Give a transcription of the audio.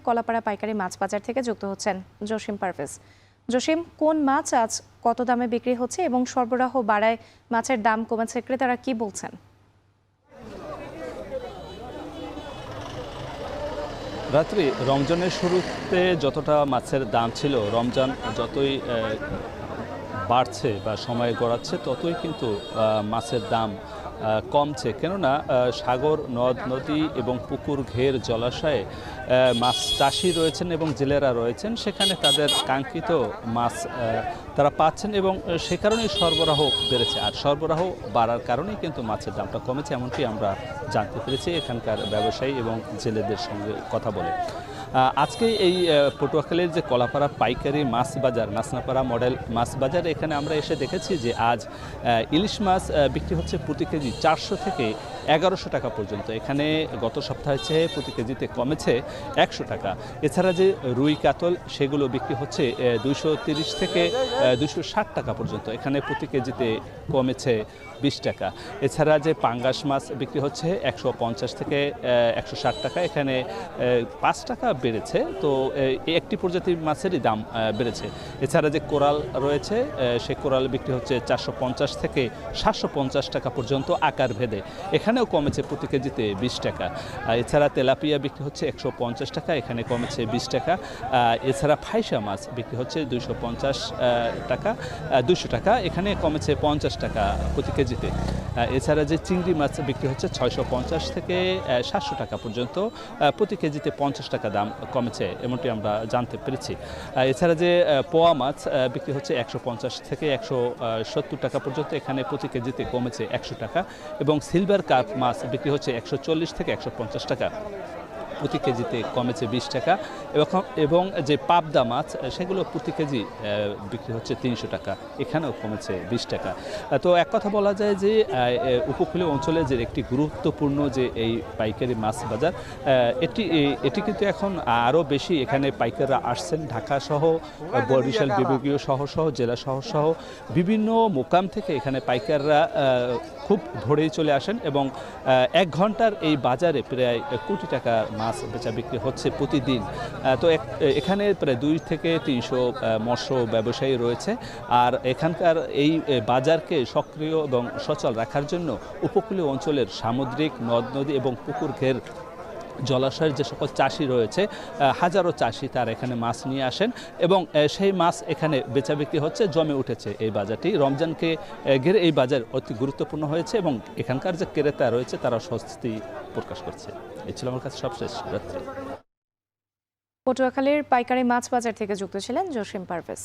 কলাপাড়া পাইকারি মাছ বাজার থেকে যুক্ত হচ্ছেন জসিম পারভেজ। জসিম, কোন মাছ আজ কত দামে বিক্রি হচ্ছে এবং সরবরাহ বাড়ায় মাছের দাম কমেছে, ক্রেতারা কি বলছেন? রাত্রি রমজানের শুরুতে যতটা মাছের দাম ছিল, রমজান যতই বাড়ছে বা সময় গড়াচ্ছে ততই কিন্তু মাছের দাম কমছে। কেননা সাগর, নদ নদী এবং পুকুর ঘের জলাশয়ে মাছ চাষি রয়েছেন এবং জেলেরা রয়েছেন, সেখানে তাদের কাঙ্ক্ষিত মাছ তারা পাচ্ছেন এবং সে কারণেই সরবরাহ বেড়েছে। আর সরবরাহ বাড়ার কারণেই কিন্তু মাছের দামটা কমেছে, এমনটি আমরা জানতে পেরেছি এখানকার ব্যবসায়ী এবং জেলেদের সঙ্গে কথা বলে। আজকে এই পটুয়াখালীর যে কলাপাড়া পাইকারি মাছ বাজার, নাসনাপাড়া মডেল মাছ বাজার, এখানে আমরা এসে দেখেছি যে আজ ইলিশ মাছ বিক্রি হচ্ছে প্রতি কেজি 400 থেকে 1100 টাকা পর্যন্ত। এখানে গত সপ্তাহের চেয়ে প্রতি কেজিতে কমেছে 100 টাকা। এছাড়া যে রুই কাতল, সেগুলো বিক্রি হচ্ছে 230 থেকে 260 টাকা পর্যন্ত। এখানে প্রতি কেজিতে কমেছে 20 টাকা। এছাড়া যে পাঙ্গাস মাছ বিক্রি হচ্ছে 150 থেকে 160 টাকা, এখানে 5 টাকা বেড়েছে। তো একটি প্রজাতির মাছেরই দাম বেড়েছে। এছাড়া যে কোরাল রয়েছে, সে কোরাল বিক্রি হচ্ছে 450 থেকে 750 টাকা পর্যন্ত আকার ভেদে। এখানেও কমেছে প্রতি কেজিতে 20 টাকা। এছাড়া তেলাপিয়া বিক্রি হচ্ছে 150 টাকা, এখানে কমেছে 20 টাকা। এছাড়া ফাইসা মাছ বিক্রি হচ্ছে 250 টাকা, 200 টাকা, এখানে কমেছে 50 টাকা প্রতি কেজিতে। এছাড়া যে চিংড়ি মাছ বিক্রি হচ্ছে 650 থেকে 700 টাকা পর্যন্ত, প্রতি কেজিতে 50 টাকা দাম কমেছে, এমনটি আমরা জানতে পেরেছি। এছাড়া যে পোয়া মাছ বিক্রি হচ্ছে 150 থেকে 170 টাকা পর্যন্ত, এখানে প্রতি কেজিতে কমেছে 100 টাকা। এবং সিলভার কার্প মাছ বিক্রি হচ্ছে 140 থেকে 150 টাকা, প্রতি কেজিতে কমেছে 20 টাকা। এবং যে পাবদা মাছ, সেগুলো প্রতি কেজি বিক্রি হচ্ছে 300 টাকা, এখানেও কমেছে 20 টাকা। তো এক কথা বলা যায় যে উপকূলীয় অঞ্চলে যে একটি গুরুত্বপূর্ণ যে এই পাইকারি মাছ বাজার, এটি কিন্তু এখন আরও বেশি এখানে পাইকাররা আসছেন। ঢাকা সহ, বরিশাল বিভাগীয় শহর সহ, জেলা শহর সহ বিভিন্ন মোকাম থেকে এখানে পাইকাররা খুব ভোরেই চলে আসেন এবং 1 ঘন্টার এই বাজারে প্রায় কোটি টাকার মাছ বেচা বিক্রি হচ্ছে প্রতিদিন। তো এখানে প্রায় 2 থেকে 300 মৎস্য ব্যবসায়ী রয়েছে। আর এখানকার এই বাজারকে সক্রিয় এবং সচল রাখার জন্য উপকূলীয় অঞ্চলের সামুদ্রিক নদ নদী এবং পুকুর ঘের জলাশয়ের যে সকল চাষি রয়েছে, হাজারো চাষি তারা এখানে মাছ নিয়ে আসেন এবং সেই মাছ এখানে বেচা বিক্রি হচ্ছে। জমে উঠেছে এই বাজারটি। রমজানকে ঘিরে এই বাজার অতি গুরুত্বপূর্ণ হয়েছে এবং এখানকার যে ক্রেতা রয়েছে তারা স্বস্তি প্রকাশ করছে। এই ছিল আমার কাছে সবশেষ রাত্রি। পটুয়াখালীর পাইকারি মাছ বাজার থেকে যুক্ত ছিলেন জসিম পারভেজ।